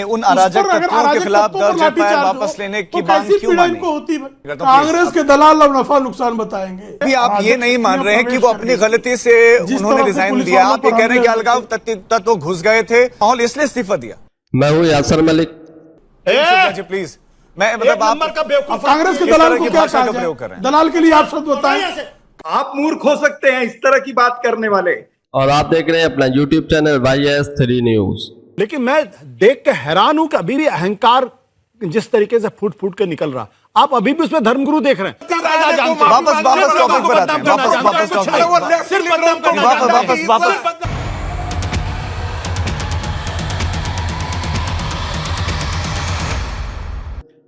उन अराजक तत्वों के खिलाफ दर्ज एफआईआर वापस लेने की मांग क्यों मानी? कांग्रेस के दलाल अब नफा नुकसान बताएंगे। अभी आप ये नहीं मान रहे हैं कि वो अपनी गलती से उन्होंने रिजाइन दिया, आप ये कह रहे हैं कि अलगाव तत्व घुस गए थे माहौल इसलिए इस्तीफा दिया। मैं हूँ यासर मलिक। जी प्लीज, मैं मतलब आप कांग्रेस के दलाल को क्या कहा जाए? दलाल के लिए आप शब्द बताएं। आप मूर्ख हो सकते हैं इस तरह की बात करने वाले। और आप देख रहे हैं अपना यूट्यूब चैनल YS3 न्यूज। लेकिन मैं देख के हैरान हूं कि अभी भी अहंकार जिस तरीके से फूट फूट के निकल रहा, आप अभी भी उसमें धर्मगुरु देख रहे हैं। वापस टॉपिक पर आते हैं, वापस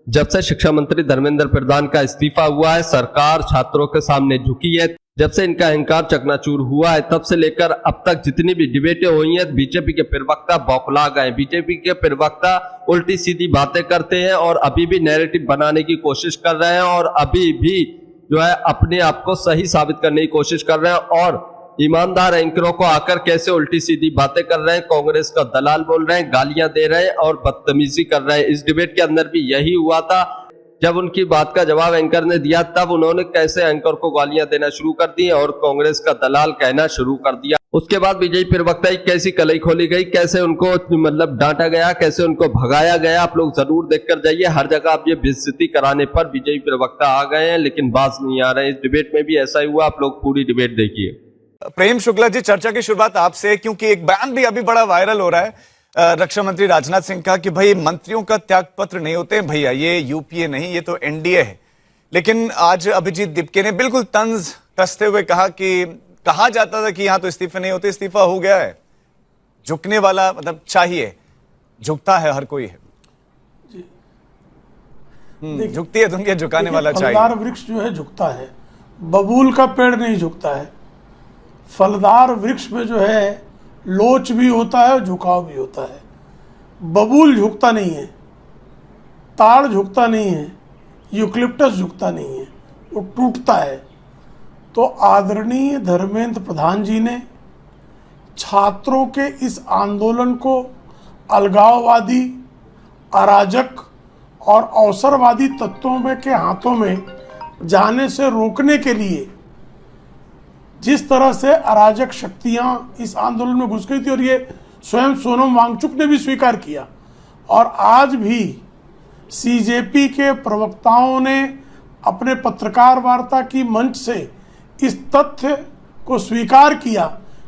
जब से शिक्षा मंत्री धर्मेंद्र प्रधान का इस्तीफा हुआ है, सरकार छात्रों के सामने झुकी है। जब से इनका अहंकार चकनाचूर हुआ है, तब से लेकर अब तक जितनी भी डिबेटें हुई हैं, बीजेपी के प्रवक्ता बौखला गए। बीजेपी के प्रवक्ता उल्टी सीधी बातें करते हैं और अभी भी नैरेटिव बनाने की कोशिश कर रहे हैं और अभी भी जो है अपने आप को सही साबित करने की कोशिश कर रहे हैं और ईमानदार एंकरों को आकर कैसे उल्टी सीधी बातें कर रहे हैं, कांग्रेस का दलाल बोल रहे हैं, गालियां दे रहे हैं और बदतमीजी कर रहे हैं। इस डिबेट के अंदर भी यही हुआ था। जब उनकी बात का जवाब एंकर ने दिया, तब उन्होंने कैसे एंकर को गालियां देना शुरू कर दी और कांग्रेस का दलाल कहना शुरू कर दिया। उसके बाद बीजेपी प्रवक्ता की कैसी कलई खोली गई, कैसे उनको मतलब डांटा गया, कैसे उनको भगाया गया। आप लोग जरूर देखकर जाइए। हर जगह आप ये बेइज्जती कराने पर बीजेपी प्रवक्ता आ गए हैं, लेकिन बाज नहीं आ रहे हैं। इस डिबेट में भी ऐसा ही हुआ। आप लोग पूरी डिबेट देखिए। प्रेम शुक्ला जी, चर्चा की शुरुआत आपसे, क्योंकि एक बयान भी अभी बड़ा वायरल हो रहा है रक्षा मंत्री राजनाथ सिंह का कि भाई मंत्रियों का त्याग पत्र नहीं होते हैं भैया, ये यूपीए नहीं, ये तो एनडीए है। लेकिन आज अभिजीत दिपके ने बिल्कुल तंज कसते हुए कहा कि कहा जाता था कि यहां तो इस्तीफे नहीं होते, इस्तीफा हो गया है। झुकने वाला मतलब चाहिए, झुकता है हर कोई है। झुकती है दुनिया, झुकाने वाला चाहिए। फलदार वृक्ष जो है झुकता है, बबूल का पेड़ नहीं झुकता है। फलदार वृक्ष में जो है लोच भी होता है और झुकाव भी होता है। बबूल झुकता नहीं है, ताड़ झुकता नहीं है, यूकलिप्टस झुकता नहीं है, वो टूटता है। तो आदरणीय धर्मेंद्र प्रधान जी ने छात्रों के इस आंदोलन को अलगाववादी, अराजक और अवसरवादी तत्वों में के हाथों में जाने से रोकने के लिए जिस तरह से अराजक शक्तियां इस आंदोलन में घुस गई थी, और ये स्वयं सोनम वांगचुक ने भी स्वीकार किया, और आज भी सीजेपी के प्रवक्ताओं ने अपने पत्रकार वार्ता की मंच से इस तथ्य को स्वीकार किया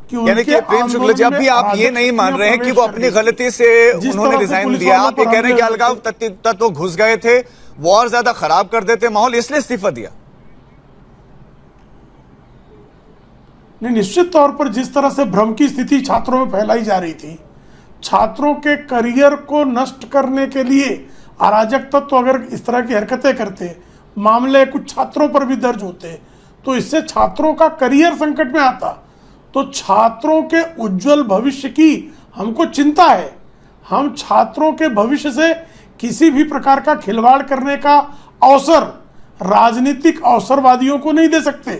कि उनके प्रेम शुक्ला जी, अभी आप ये नहीं मान रहे हैं कि वो अपनी गलती से उन्होंने रिजाइन दिया। आप ये कह रहे हैं कि अलगाव तत्व घुस गए थे, वो और ज्यादा खराब कर देते माहौल, इसलिए इस्तीफा दिया। नहीं, निश्चित तौर पर जिस तरह से भ्रम की स्थिति छात्रों में फैलाई जा रही थी, छात्रों के करियर को नष्ट करने के लिए अराजक तत्व अगर इस तरह की हरकतें करते, मामले कुछ छात्रों पर भी दर्ज होते, तो इससे छात्रों का करियर संकट में आता। तो छात्रों के उज्जवल भविष्य की हमको चिंता है। हम छात्रों के भविष्य से किसी भी प्रकार का खिलवाड़ करने का अवसर राजनीतिक अवसरवादियों को नहीं दे सकते,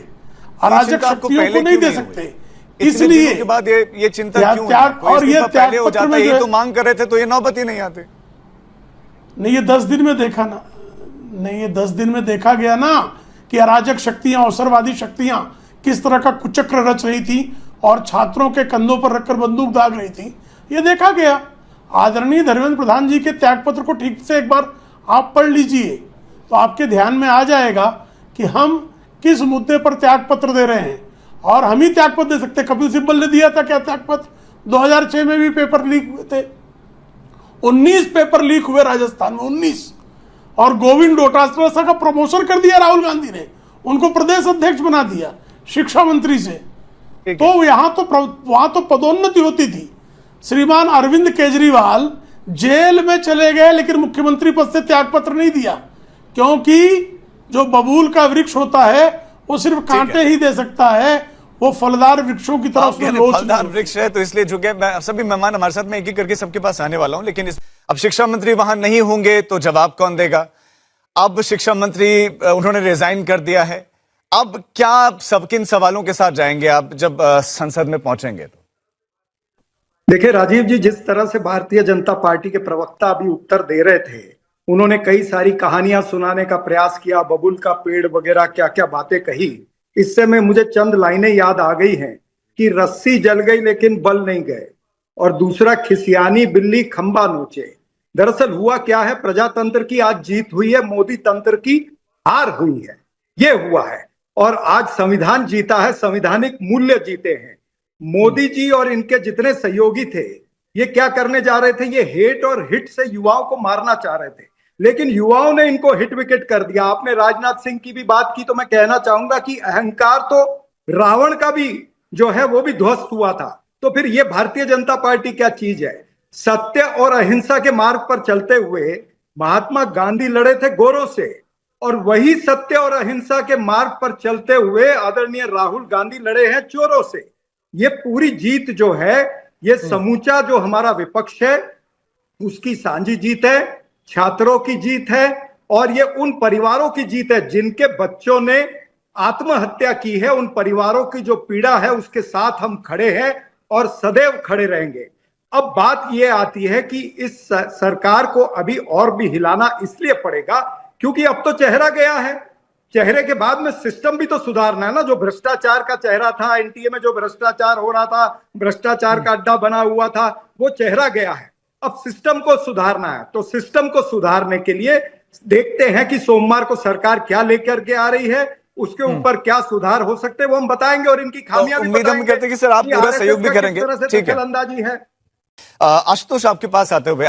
अराजक शक्तियों को नहीं दे सकते। इसलिए के बाद ये चिंता क्यों है? और ये पहले हो जाता, ये तो मांग कर रहे थे तो ये नौबत ही नहीं आते। नहीं, ये 10 दिन में देखा ना, नहीं ये 10 दिन में देखा गया ना कि अराजक शक्तियां, अवसरवादी शक्तियां किस तरह का कुचक्र रच रही थी और छात्रों के कंधों पर रखकर बंदूक दाग रही थी, ये देखा गया। आदरणीय धर्मेंद्र प्रधान जी के त्यागपत्र को ठीक से एक बार आप पढ़ लीजिए तो आपके ध्यान में आ जाएगा कि हम किस मुद्दे पर त्यागपत्र दे रहे हैं। और हम ही त्यागपत्र दे सकते। कपिल सिब्बल ने दिया था क्या त्यागपत्र? 2006 में भी पेपर लीक हुए थे, 19 पेपर लीक हुए राजस्थान में, 19। और गोविंद डोटासरा का प्रमोशन कर दिया राहुल गांधी ने, उनको प्रदेश अध्यक्ष बना दिया शिक्षा मंत्री से। तो वहां तो पदोन्नति होती थी। श्रीमान अरविंद केजरीवाल जेल में चले गए लेकिन मुख्यमंत्री पद से त्यागपत्र नहीं दिया, क्योंकि जो बबूल का वृक्ष होता है वो सिर्फ कांटे ही दे सकता है, वो फलदार वृक्षों की तरफ फलदार वृक्ष है, तो इसलिए झुके। मैं सभी मेहमान हमारे साथ में एक एक करके सबके पास आने वाला हूं, लेकिन अब शिक्षा मंत्री वहां नहीं होंगे तो जवाब कौन देगा? अब शिक्षा मंत्री उन्होंने रिजाइन कर दिया है, अब क्या सब किन सवालों के साथ जाएंगे आप जब संसद में पहुंचेंगे? तो देखिए राजीव जी, जिस तरह से भारतीय जनता पार्टी के प्रवक्ता अभी उत्तर दे रहे थे, उन्होंने कई सारी कहानियां सुनाने का प्रयास किया, बबुल का पेड़ वगैरह क्या क्या बातें कही। इससे में मुझे चंद लाइनें याद आ गई हैं कि रस्सी जल गई लेकिन बल नहीं गए, और दूसरा खिसियानी बिल्ली खंबा नोचे। दरअसल हुआ क्या है, प्रजातंत्र की आज जीत हुई है, मोदी तंत्र की हार हुई है, ये हुआ है। और आज संविधान जीता है, संवैधानिक मूल्य जीते हैं। मोदी जी और इनके जितने सहयोगी थे, ये क्या करने जा रहे थे, ये हेट और हिट से युवाओं को मारना चाह रहे थे, लेकिन युवाओं ने इनको हिट विकेट कर दिया। आपने राजनाथ सिंह की भी बात की, तो मैं कहना चाहूंगा कि अहंकार तो रावण का भी जो है वो भी ध्वस्त हुआ था। तो फिर ये भारतीय जनता पार्टी क्या चीज है? सत्य और अहिंसा के मार्ग पर चलते हुए महात्मा गांधी लड़े थे गोरों से, और वही सत्य और अहिंसा के मार्ग पर चलते हुए आदरणीय राहुल गांधी लड़े हैं चोरों से। ये पूरी जीत जो है, ये समूचा जो हमारा विपक्ष है उसकी सांझी जीत है, छात्रों की जीत है, और ये उन परिवारों की जीत है जिनके बच्चों ने आत्महत्या की है। उन परिवारों की जो पीड़ा है उसके साथ हम खड़े हैं और सदैव खड़े रहेंगे। अब बात ये आती है कि इस सरकार को अभी और भी हिलाना इसलिए पड़ेगा क्योंकि अब तो चेहरा गया है, चेहरे के बाद में सिस्टम भी तो सुधारना है ना। जो भ्रष्टाचार का चेहरा था, एनटीए में जो भ्रष्टाचार हो रहा था, भ्रष्टाचार का अड्डा बना हुआ था, वो चेहरा गया है। अब सिस्टम को सुधारना है, तो सिस्टम को सुधारने के लिए देखते हैं कि सोमवार को सरकार क्या लेकर के आ रही है, उसके ऊपर क्या सुधार हो सकते हैं वो हम बताएंगे, और इनकी खामियां भी उम्मीद हम करते हैं कि सर आप पूरा सहयोग भी करेंगे। ठीक है, अंदाजी है। आशुतोष आपके पास आते हुए,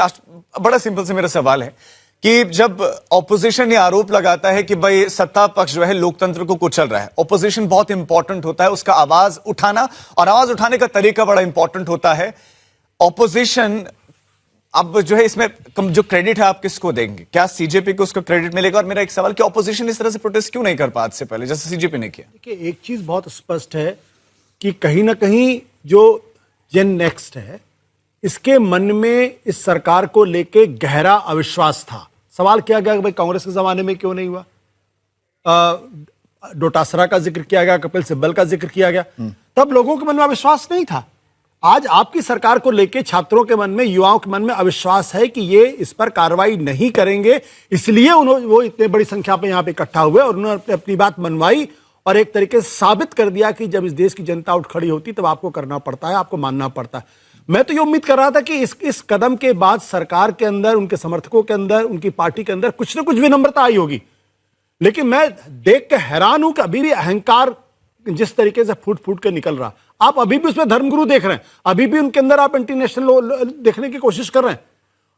बड़ा सिंपल से मेरा सवाल है कि जब ऑपोजिशन ये आरोप लगाता है कि भाई सत्ता पक्ष जो है लोकतंत्र को कुचल रहा है, ऑपोजिशन बहुत इंपॉर्टेंट होता है, उसका आवाज उठाना, और आवाज उठाने का तरीका बड़ा इंपॉर्टेंट होता है। ऑपोजिशन अब जो है इसमें जो क्रेडिट है आप किसको देंगे? क्या सीजेपी को उसका क्रेडिट मिलेगा? और मेरा एक सवाल कि ऑपोजिशन इस तरह से प्रोटेस्ट क्यों नहीं कर पाया आज से पहले, जैसे सीजेपी ने किया? देखिए, एक चीज बहुत स्पष्ट है कि कहीं ना कहीं जो जेन नेक्स्ट है, इसके मन में इस सरकार को लेके गहरा अविश्वास था। सवाल किया गया कि भाई कांग्रेस के जमाने में क्यों नहीं हुआ, डोटासरा का जिक्र किया गया, कपिल सिब्बल का जिक्र किया गया, तब लोगों के मन में अविश्वास नहीं था। आज आपकी सरकार को लेके छात्रों के मन में, युवाओं के मन में अविश्वास है कि ये इस पर कार्रवाई नहीं करेंगे, इसलिए वो इतने बड़ी संख्या में यहां पे इकट्ठा हुए और उन्होंने अपनी बात मनवाई और एक तरीके से साबित कर दिया कि जब इस देश की जनता उठ खड़ी होती तब आपको करना पड़ता है, आपको मानना पड़ता है। मैं तो ये उम्मीद कर रहा था कि इस कदम के बाद सरकार के अंदर, उनके समर्थकों के अंदर, उनकी पार्टी के अंदर कुछ ना कुछ विनम्रता आई होगी, लेकिन मैं देख के हैरान हूं कि अभी भी अहंकार जिस तरीके से फूट फूट के निकल रहा। आप अभी भी उसमें धर्मगुरु देख रहे हैं, अभी भी उनके अंदर आप इंटरनेशनल देखने की कोशिश कर रहे हैं।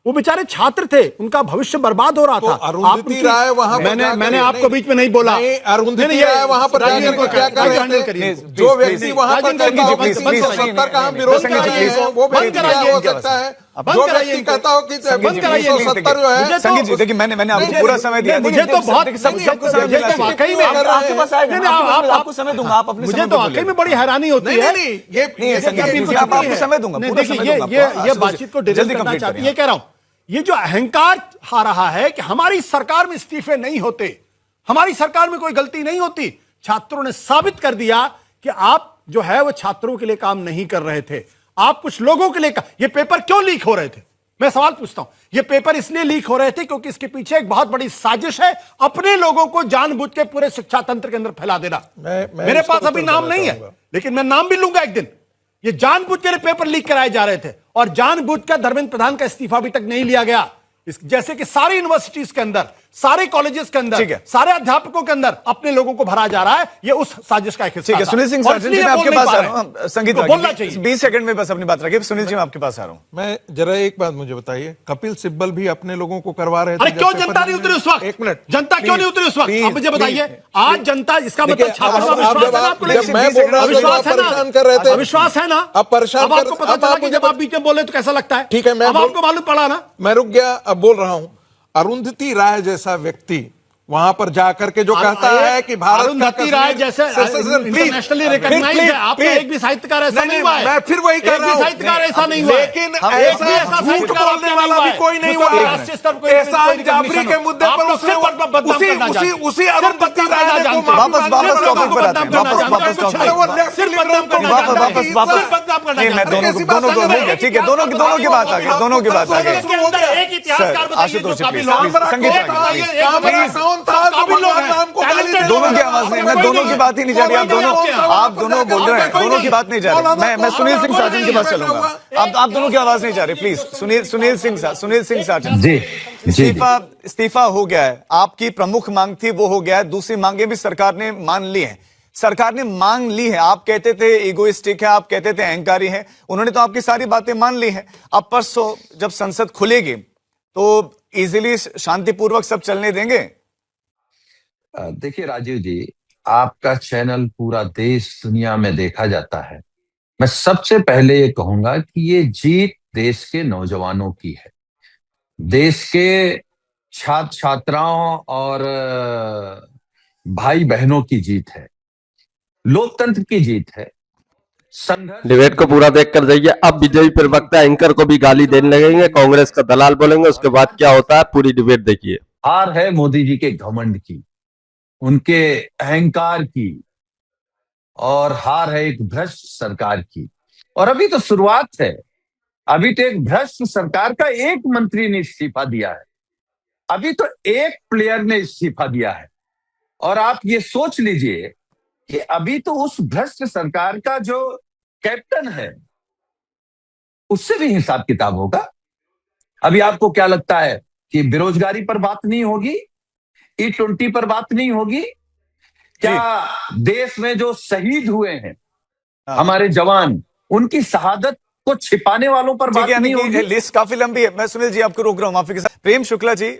वो बेचारे छात्र थे, उनका भविष्य बर्बाद हो रहा था। अरुंधति राय वहां पर मैंने आपको बीच में नहीं बोला। अरुंधति राय वहां पर क्या कर रहे थे? जो व्यक्ति वहां पर कहता हो कि 370 का हम विरोध कर रहे हैं, वो व्यक्ति क्या हो सकता है? जो व्यक्ति कहता हो कि 370 जो है। संगीत जी देखिए, मैंने आपको पूरा समय दिया, मुझे तो बहुत वाकई में आपको समय दूंगा, आप अपने मुझे तो वाकई में बड़ी हैरानी होती है। आप आपको समय दूंगा, देखिए ये बातचीत को जल्दी करना चाहती है, ये कह रहा हूं, ये जो अहंकार आ रहा है कि हमारी सरकार में इस्तीफे नहीं होते, हमारी सरकार में कोई गलती नहीं होती, छात्रों ने साबित कर दिया कि आप जो है वो छात्रों के लिए काम नहीं कर रहे थे, आप कुछ लोगों के लिए। ये पेपर क्यों लीक हो रहे थे? मैं सवाल पूछता हूं। ये पेपर इसलिए लीक हो रहे थे क्योंकि इसके पीछे एक बहुत बड़ी साजिश है, अपने लोगों को जानबूझ के पूरे शिक्षा तंत्र के अंदर फैला देना। मेरे पास अभी नाम नहीं है, लेकिन मैं नाम भी लूंगा एक दिन। ये जानबूझ के पेपर लीक कराए जा रहे थे और जानबूझ कर धर्मेंद्र प्रधान का इस्तीफा अभी तक नहीं लिया गया। जैसे कि सारी यूनिवर्सिटीज के अंदर, सारे कॉलेजेस के अंदर, सारे अध्यापकों के अंदर अपने लोगों को भरा जा रहा है, ये उस साजिश का एक हिस्सा है। सुनील सिंह साजन जी, मैं आपके पास आ रहा हूं। संगीत बोलना चाहिए, 20 सेकंड में बस अपनी बात रखिए। सुनील जी, मैं आपके पास आ रहा हूं। मैं जरा एक बात मुझे बताइए, कपिल सिब्बल भी अपने लोगों को करवा रहे थे। अरे क्यों जनता नहीं उतरी उस वक्त? एक मिनट, जनता क्यों नहीं उतरी उस वक्त? आप मुझे बताइए। आज जनता, इसका मतलब छात्रों का मैं बोल रहा परेशान कर रहे थे, विश्वास है ना? अब परेशान, आपको पता चला कि जब आप बीच में बोले तो कैसा लगता है? ठीक है, मैं आपको मालूम पड़ा ना? मैं रुक गया, अब बोल रहा हूं। अरुंधति राय जैसा व्यक्ति वहां पर जाकर के जो कहता है कि भारत अरुंधति राय जैसे इंटरनेशनली रिकॉग्नाइज्ड है, आपका एक भी साहित्यकार ऐसा नहीं हुआ है। मैं फिर वही कह रहा हूं, साहित्यकार ऐसा नहीं हुआ, लेकिन ऐसा झूठ बोलने वाला भी कोई नहीं हुआ। एहसान जाफरी के मुद्दे पर उसी अरुंधति राय ने वापस टॉपिक पर आते हैं, वापस मैं दोनों हो गया, ठीक है, दोनों की बात आ गई, दोनों की बात आ गई। आशुतोष संगीत दोनों की आवाज नहीं, मैं दोनों की बात ही नहीं जा रही, आप दोनों बोल रहे हैं, दोनों की बात नहीं जा रही। मैं सुनील सिंह साजन के पास चलूंगा, आप दोनों की आवाज नहीं जा रही, प्लीज। सुनील सिंह साजन जी, इस्तीफा हो गया है, आपकी प्रमुख मांग थी वो हो गया है, दूसरी मांगे भी सरकार ने मान ली है, सरकार ने मांग ली है। आप कहते थे इगोइस्टिक है, आप कहते थे अहंकारी है, उन्होंने तो आपकी सारी बातें मान ली है। अब परसों जब संसद खुलेगी तो इजीली शांतिपूर्वक सब चलने देंगे? देखिए राजीव जी, आपका चैनल पूरा देश दुनिया में देखा जाता है। मैं सबसे पहले ये कहूंगा कि ये जीत देश के नौजवानों की है, देश के छात्र छात्राओं और भाई बहनों की जीत है, लोकतंत्र की जीत है। डिबेट को पूरा देख कर जाइए। अब बीजेपी प्रवक्ता एंकर को भी गाली देने लगेंगे, कांग्रेस का दलाल बोलेंगे, उसके बाद क्या होता है पूरी डिबेट देखिए। हार है मोदी जी के घमंड की, उनके अहंकार की, और हार है एक भ्रष्ट सरकार की। और अभी तो शुरुआत है, अभी तो एक भ्रष्ट सरकार का एक मंत्री ने इस्तीफा दिया है, अभी तो एक प्लेयर ने इस्तीफा दिया है। और आप ये सोच लीजिए कि अभी तो उस भ्रष्ट सरकार का जो कैप्टन है उससे भी हिसाब किताब होगा। अभी आपको क्या लगता है कि बेरोजगारी पर बात नहीं होगी, E20 पर बात नहीं होगी क्या? देश में जो शहीद हुए हैं हमारे जवान, उनकी शहादत को छिपाने वालों पर बात नहीं होगी? लिस्ट काफी लंबी है। मैं सुनील जी आपको रोक रहा हूं, माफी के साथ। प्रेम शुक्ला जी,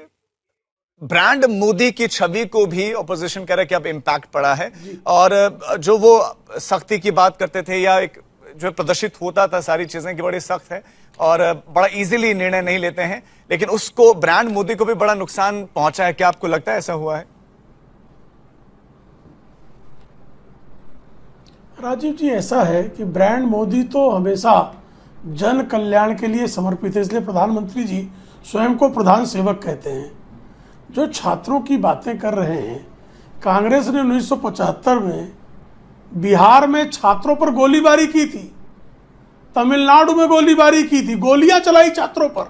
ब्रांड मोदी की छवि को भी ऑपोजिशन कह रहा है कि अब इम्पैक्ट पड़ा है, और जो वो सख्ती की बात करते थे या एक जो प्रदर्शित होता था सारी चीजें की बड़ी सख्त है और बड़ा इजीली निर्णय नहीं लेते हैं, लेकिन उसको ब्रांड मोदी को भी बड़ा नुकसान पहुंचा है। क्या आपको लगता है ऐसा हुआ है? राजीव जी, ऐसा है कि ब्रांड मोदी तो हमेशा जन कल्याण के लिए समर्पित है, इसलिए प्रधानमंत्री जी स्वयं को प्रधान सेवक कहते हैं। जो छात्रों की बातें कर रहे हैं, कांग्रेस ने 1975 में बिहार में छात्रों पर गोलीबारी की थी, तमिलनाडु में गोलीबारी की थी, गोलियां चलाई छात्रों पर।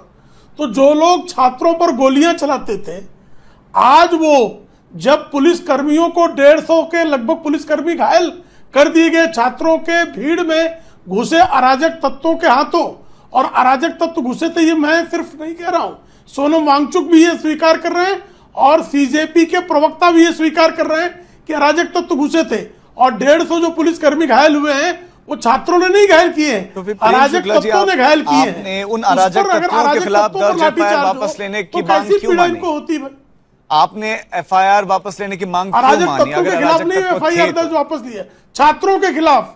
तो जो लोग छात्रों पर गोलियां चलाते थे, आज वो जब पुलिस कर्मियों को 150 के लगभग पुलिसकर्मी घायल कर दिए गए, छात्रों के भीड़ में घुसे अराजक तत्वों के हाथों, और अराजक तत्व घुसे थे, ये मैं सिर्फ नहीं कह रहा हूं, सोनम वांगचुक भी ये स्वीकार कर रहे हैं और सीजेपी के प्रवक्ता भी ये स्वीकार कर रहे हैं कि अराजक तत्व घुसे थे, और 150 जो पुलिसकर्मी घायल हुए हैं वो छात्रों ने नहीं घायल किए हैं, अराजक तत्वों ने घायल किए हैं। उन अराजक तत्वों के खिलाफ दर्ज एफआईआर वापस लेने की मांग क्यों मानी? होती भाई, आपने एफआईआर वापस लेने की मांग क्यों अराजक मानी? तत्वों के खिलाफ नहीं एफआईआर दर्ज वापस ली है, छात्रों के खिलाफ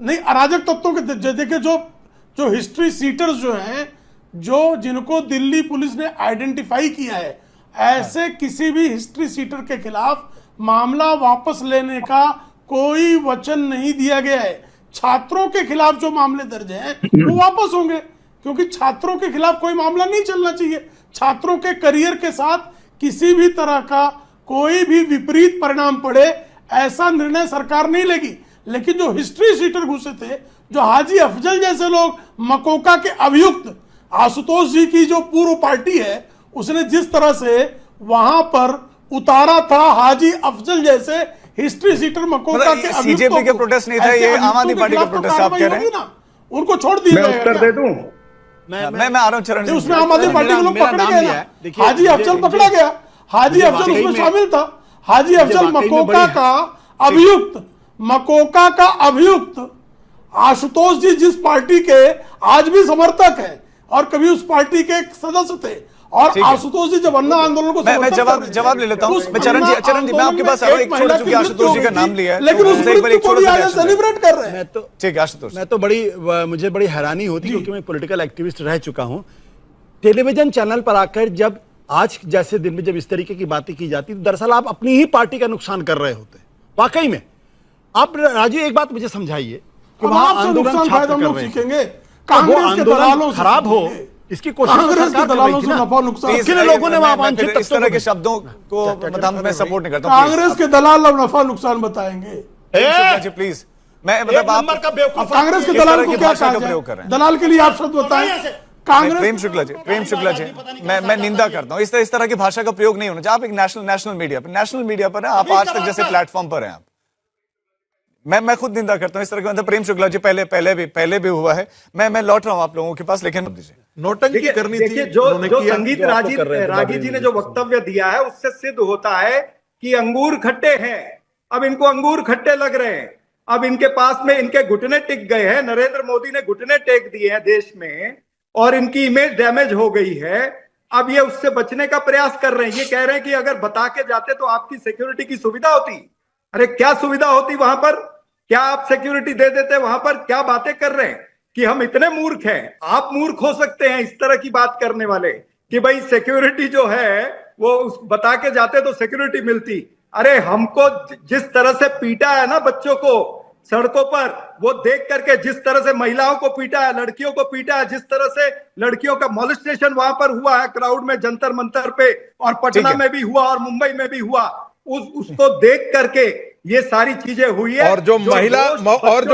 नहीं, अराजक तत्वों के। देखिए जो हिस्ट्री सीटर्स जो हैं, जो जिनको दिल्ली पुलिस ने आइडेंटिफाई किया है, ऐसे किसी भी हिस्ट्री सीटर के खिलाफ मामला वापस लेने का कोई वचन नहीं दिया गया है। छात्रों के खिलाफ जो मामले दर्ज हैं वो वापस होंगे, क्योंकि छात्रों के खिलाफ कोई मामला नहीं चलना चाहिए। छात्रों के करियर के साथ किसी भी तरह का कोई भी विपरीत परिणाम पड़े, ऐसा निर्णय सरकार नहीं लेगी। लेकिन जो हिस्ट्री सीटर घुसे थे, जो हाजी अफजल जैसे लोग, मकोका के अभियुक्त, आशुतोष जी की जो पूर्व पार्टी है, उसने जिस तरह से वहां पर उतारा था हाजी अफजल जैसे हिस्ट्री सीटर मकोका के अभियुक्तों, सीजेपी के प्रोटेस्ट नहीं था, ये आम आदमी पार्टी का प्रोटेस्ट आप कह रहे हैं ना, उनको छोड़ दिया मैं उत्तर दे दूं? मैं आ रहा हूं चरण जी। उसमें आम आदमी पार्टी के लोग पकड़े गए ना, हाजी अफजल पकड़ा गया, हाजी अफजल उसमें शामिल था। हाजी अफजल मकोका का अभियुक्त, मकोका का अभियुक्त आशुतोष जी जिस पार्टी के आज भी समर्थक हैं और कभी उस पार्टी के सदस्य थे, और आशुतोष जी जब अन्ना आंदोलन को मैं जवाब ले लेता हूं। मैं चरण जी मैं आपके पास आ रहा हूं। एक छोड़ चुकी आशुतोष जी का नाम लिया है, लेकिन उस मृत्यु को भी आज सेलिब्रेट कर रहे हैं। ठीक है आशुतोष, मैं तो मुझे बड़ी हैरानी होती है, क्योंकि मैं पॉलिटिकल एक्टिविस्ट रह चुका हूं। टेलीविजन चैनल पर आकर जब आज जैसे दिन में जब इस तरीके की बातें की जाती तो दरअसल आप अपनी ही पार्टी का नुकसान कर रहे होते वाकई में। आप राजू एक बात मुझे समझाइए कि वहां आपसे आंदोलन नुकसान छात्र फायदा हम कर लोग रहे हैं, सीखेंगे। तो वो कांग्रेस के दलालों आंदोलन से खराब हो सीखेंगे। इसकी कोशिश तो कांग्रेस सरकार के कर रही दलालों थी से ना। नफा नुकसान प्लीज, किन लोगों ने वहां मैं फिर वांछित इस तरह के शब्दों को मतलब मैं सपोर्ट नहीं करता हूं, please। कांग्रेस के दलाल अब नफा नुकसान बताएंगे। प्रेम शुक्ला जी प्लीज, मैं एक मतलब आप नंबर का बेवकूफ अब कांग्रेस के किस दलाल तरह को की क्या भाषा कहा का जाए? प्रयोग कर रहे हैं? दलाल के लिए आप शब्द बताएं। नहीं, कांग्रेस प्रेम शुक्ला जी मैं निंदा करता हूं, इस तरह की भाषा का प्रयोग नहीं होना चाहिए। आप एक नेशनल मीडिया पर हैं, आप आज तक जैसे प्लेटफॉर्म पर हैं आप। मैं खुद निंदा करता हूं इस तरह के, मतलब प्रेम शुक्ला जी पहले भी हुआ है। मैं लौट रहा हूं आप लोगों के पास, लेकिन नोटंकी करनी थी देखिए जो उन्होंने किया, संगीत जो आप तो कर रहे हैं रागी जी ने जो वक्तव्य दिया है उससे सिद्ध होता है कि अंगूर खट्टे हैं। अब इनको अंगूर खट्टे लग रहे हैं। अब इनके पास में इनके घुटने टिक गए हैं। नरेंद्र मोदी ने घुटने टेक दिए हैं देश में और इनकी इमेज डैमेज हो गई है। अब ये उससे बचने का प्रयास कर रहे हैं। ये कह रहे हैं कि अगर बता के जाते तो आपकी सिक्योरिटी की सुविधा होती। अरे क्या सुविधा होती वहां पर? क्या आप सिक्योरिटी दे देते वहां पर? क्या बातें कर रहे हैं कि हम इतने मूर्ख हैं? आप मूर्ख हो सकते हैं इस तरह की बात करने वाले कि भाई सिक्योरिटी जो है वो बता के जाते तो सिक्योरिटी मिलती। अरे हमको जिस तरह से पीटा है ना बच्चों को सड़कों पर, वो देख करके जिस तरह से महिलाओं को पीटा है, लड़कियों को पीटा है, जिस तरह से लड़कियों का मॉलेस्टेशन वहां पर हुआ है क्राउड में, जंतर मंतर पे, और पटना में भी हुआ और मुंबई में भी हुआ, उसको देख करके ये सारी चीजें हुई है। और जो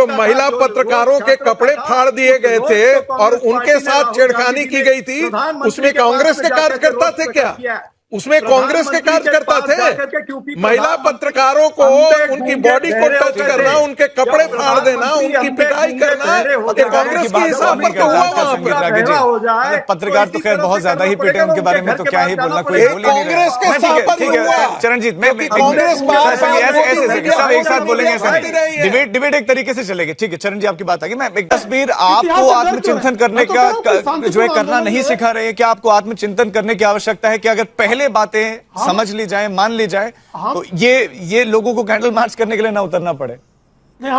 महिला पत्रकारों के कपड़े फाड़ दिए गए थे और उनके साथ छेड़खानी की गई थी, उसमें कांग्रेस के कार्यकर्ता थे क्या? उसमें कांग्रेस के कार्यकर्ता थे? महिला पत्रकारों को उनकी बॉडी को टच करना, उनके कपड़े फाड़ देना, उनकी पिटाई करना, ये कांग्रेस के हिसाब पर तो हुआ वहां पर। पत्रकार तो खैर बहुत ज्यादा ही पीटे, उनके बारे में तो क्या ही बोलना, कोई बोल ही नहीं रहा। कांग्रेस के साथ ठीक है चरणजीत, मैं कांग्रेस ऐसे सब एक साथ बोलेंगे, ऐसा नहीं। डिबेट एक तरीके से चलेगी। ठीक है चरण जी, आपकी बात आगे। मैं एक तस्वीर आपको आत्मचिंतन करने का जो है करना नहीं सिखा रहे हैं क्या? आपको आत्मचिंतन करने की आवश्यकता है कि अगर पहले बातें समझ ली जाए, मान ली जाए, तो ये लोगों को कैंडल मार्च करने के लिए ना उतरना पड़े। नहीं,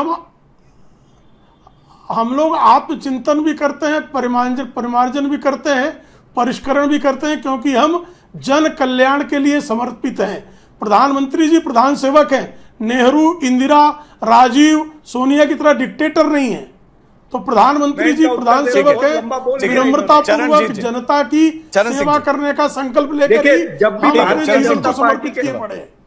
हम लोग आत्मचिंतन भी करते हैं, परिमार्जन भी करते हैं, परिष्करण भी करते हैं, क्योंकि हम जन कल्याण के लिए समर्पित हैं। प्रधानमंत्री जी प्रधान सेवक हैं। नेहरू, इंदिरा, राजीव, सोनिया की तरह डिक्टेटर नहीं है। तो प्रधानमंत्री जी प्रधान सेवक है, विनम्रता पूर्वक जनता की सेवा करने का संकल्प लेकर ही जब भी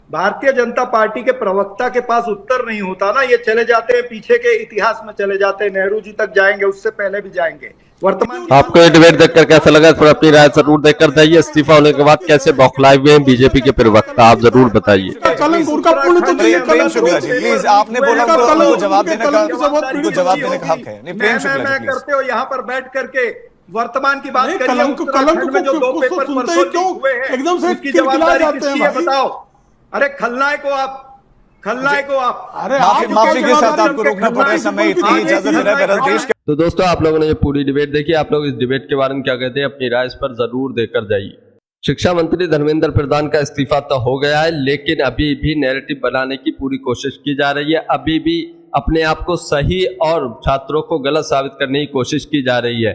भारतीय जनता पार्टी के प्रवक्ता के पास उत्तर नहीं होता ना, ये चले जाते हैं पीछे के इतिहास में, चले जाते हैं नेहरू जी तक जाएंगे, उससे पहले भी जाएंगे। वर्तमान आपको ये डिबेट देखकर कैसा लगा, इस पर अपनी राय जरूर देकर जाइए। इस्तीफा होने के बाद कैसे बौखलाए हुए हैं बीजेपी के प्रवक्ता, आप जरूर बताइए। कलंक उनका पूर्ण तो प्रेम शुक्ला जी प्लीज, आपने बोला उनको जवाब देने का हक है। नहीं प्रेम शुक्ला जी करते हो यहाँ पर बैठ करके वर्तमान की बात करिए। कलंक में जो 2 पेपर परसों हुए हैं एकदम से उसकी जवाबदारी किसकी है बताओ? अरे खलनायक हो आप। अरे माफी के साथ आपको रोकना पड़ रहा है, समय इतनी इजाजत है देश। तो दोस्तों, आप लोगों ने ये पूरी डिबेट देखी। आप लोग इस डिबेट के बारे में क्या कहते हैं, अपनी राय इस पर जरूर देकर जाइए। शिक्षा मंत्री धर्मेंद्र प्रधान का इस्तीफा तो हो गया है, लेकिन अभी भी नैरेटिव बनाने की पूरी कोशिश की जा रही है। अभी भी अपने आप को सही और छात्रों को गलत साबित करने की कोशिश की जा रही है।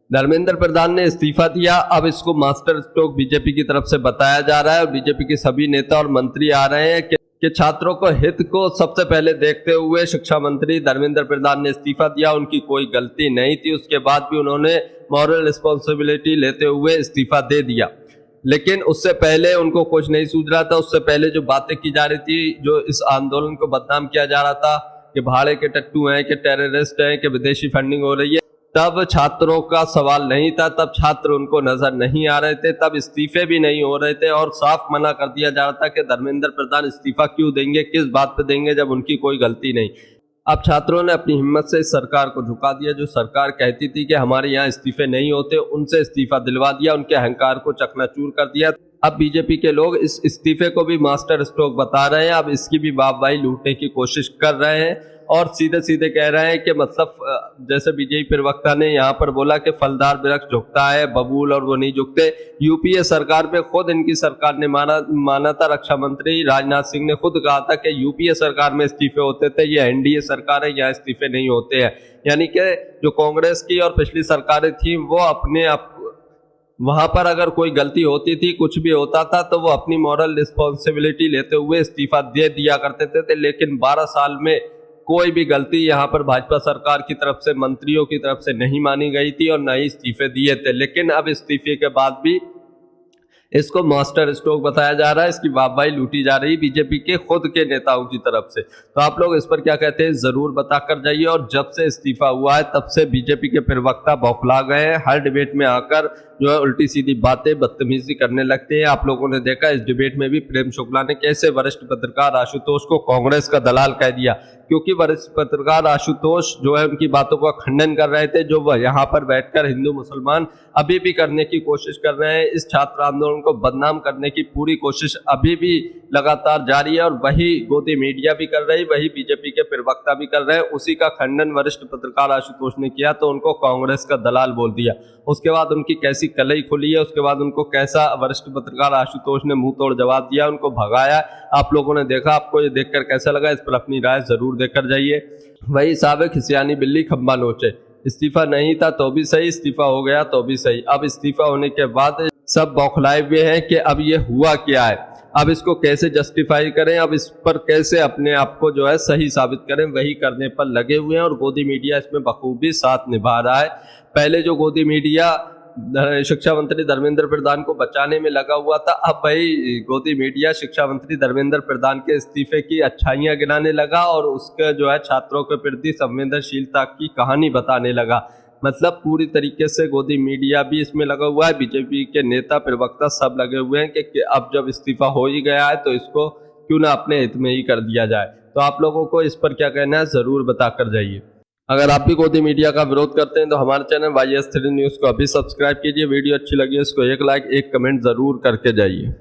धर्मेंद्र प्रधान ने इस्तीफा दिया, अब इसको मास्टर स्ट्रोक बीजेपी की तरफ से बताया जा रहा है और बीजेपी के सभी नेता और मंत्री आ रहे हैं कि छात्रों को हित को सबसे पहले देखते हुए शिक्षा मंत्री धर्मेंद्र प्रधान ने इस्तीफा दिया। उनकी कोई गलती नहीं थी, उसके बाद भी उन्होंने मॉरल रिस्पॉन्सिबिलिटी लेते हुए इस्तीफा दे दिया। लेकिन उससे पहले उनको कुछ नहीं सूझ रहा था। उससे पहले जो बातें की जा रही थी, जो इस आंदोलन को बदनाम किया जा रहा था कि भाड़े के टट्टू हैं, कि टेररिस्ट हैं, कि विदेशी फंडिंग हो रही है, तब छात्रों का सवाल नहीं था, तब छात्र उनको नजर नहीं आ रहे थे, तब इस्तीफे भी नहीं हो रहे थे और साफ मना कर दिया जा रहा था कि धर्मेंद्र प्रधान इस्तीफा क्यों देंगे, किस बात पे देंगे जब उनकी कोई गलती नहीं। अब छात्रों ने अपनी हिम्मत से इस सरकार को झुका दिया। जो सरकार कहती थी कि हमारे यहाँ इस्तीफे नहीं होते, उनसे इस्तीफा दिलवा दिया, उनके अहंकार को चकनाचूर कर दिया। अब बीजेपी के लोग इस इस्तीफे को भी मास्टर स्ट्रोक बता रहे हैं। अब इसकी भी वाहवाही लूटने की कोशिश कर रहे हैं और सीधे सीधे कह रहे हैं कि मतलब जैसे बीजेपी प्रवक्ता ने यहाँ पर बोला कि फलदार वृक्ष झुकता है, बबूल और वो नहीं झुकते। यूपीए सरकार पे खुद इनकी सरकार ने माना था। रक्षा मंत्री राजनाथ सिंह ने खुद कहा था कि यूपीए सरकार में इस्तीफे होते थे, ये एनडीए सरकार है, यहाँ इस्तीफे नहीं होते हैं। यानी कि जो कांग्रेस की और पिछली सरकारें थी वो अपने आप वहां पर अगर कोई गलती होती थी, कुछ भी होता था, तो वो अपनी मॉरल रिस्पॉन्सिबिलिटी लेते हुए इस्तीफा दे दिया करते थे। लेकिन 12 साल में कोई भी गलती यहाँ पर भाजपा सरकार की तरफ से, मंत्रियों की तरफ से नहीं मानी गई थी और न ही इस्तीफे दिए थे। लेकिन अब इस्तीफे के बाद भी इसको मास्टर स्ट्रोक बताया जा रहा है, इसकी वाहवाही लूटी जा रही बीजेपी के खुद के नेताओं की तरफ से। तो आप लोग इस पर क्या कहते हैं जरूर बताकर जाइए। और जब से इस्तीफा हुआ है तब से बीजेपी के प्रवक्ता बौखला गए हैं, हर डिबेट में आकर जो है उल्टी सीधी बातें, बदतमीजी करने लगते हैं। आप लोगों ने देखा इस डिबेट में भी प्रेम शुक्ला ने कैसे वरिष्ठ पत्रकार आशुतोष को कांग्रेस का दलाल कह दिया, क्योंकि वरिष्ठ पत्रकार आशुतोष जो है उनकी बातों का खंडन कर रहे थे, जो वह यहाँ पर बैठकर हिंदू मुसलमान अभी भी करने की कोशिश कर रहे हैं। इस छात्र आंदोलन को बदनाम करने की पूरी कोशिश अभी भी लगातार जारी है और वही गोदी मीडिया भी कर रही, वही बीजेपी के प्रवक्ता भी कर रहे हैं। उसी का खंडन वरिष्ठ पत्रकार आशुतोष ने किया तो उनको कांग्रेस का दलाल बोल दिया। उसके बाद उनकी कैसी कलई खुली है, उसके बाद उनको कैसा वरिष्ठ पत्रकार आशुतोष ने मुंह तोड़ जवाब दिया, उनको भगाया। आप लोगों ने देखा, आपको ये देखकर कैसा लगा, इस पर अपनी राय जरूर देकर जाइए। वही साबिक खिसियानी बिल्ली खम्बा नोचे, इस्तीफा नहीं था तो भी सही, इस्तीफा हो गया तो भी सही। अब इस्तीफा होने के बाद सब बौखलाए हुए हैं कि अब ये हुआ क्या है, अब इसको कैसे जस्टिफाई करें, अब इस पर कैसे अपने आप को जो है सही साबित करें, वही करने पर लगे हुए हैं। और गोदी मीडिया इसमें बखूबी साथ निभा रहा है। पहले जो गोदी मीडिया शिक्षा मंत्री धर्मेंद्र प्रधान को बचाने में लगा हुआ था, अब भाई गोदी मीडिया शिक्षा मंत्री धर्मेंद्र प्रधान के इस्तीफे की अच्छाइयां गिनाने लगा और उसके जो है छात्रों के प्रति संवेदनशीलता की कहानी बताने लगा। मतलब पूरी तरीके से गोदी मीडिया भी इसमें लगा हुआ है, बीजेपी के नेता प्रवक्ता सब लगे हुए हैं कि अब जब इस्तीफा हो ही गया है तो इसको क्यों ना अपने हित में ही कर दिया जाए। तो आप लोगों को इस पर क्या कहना है जरूर बताकर जाइए। अगर आप भी गोदी मीडिया का विरोध करते हैं तो हमारे चैनल YS3 न्यूज़ को अभी सब्सक्राइब कीजिए। वीडियो अच्छी लगी इसको एक लाइक, एक कमेंट जरूर करके जाइए।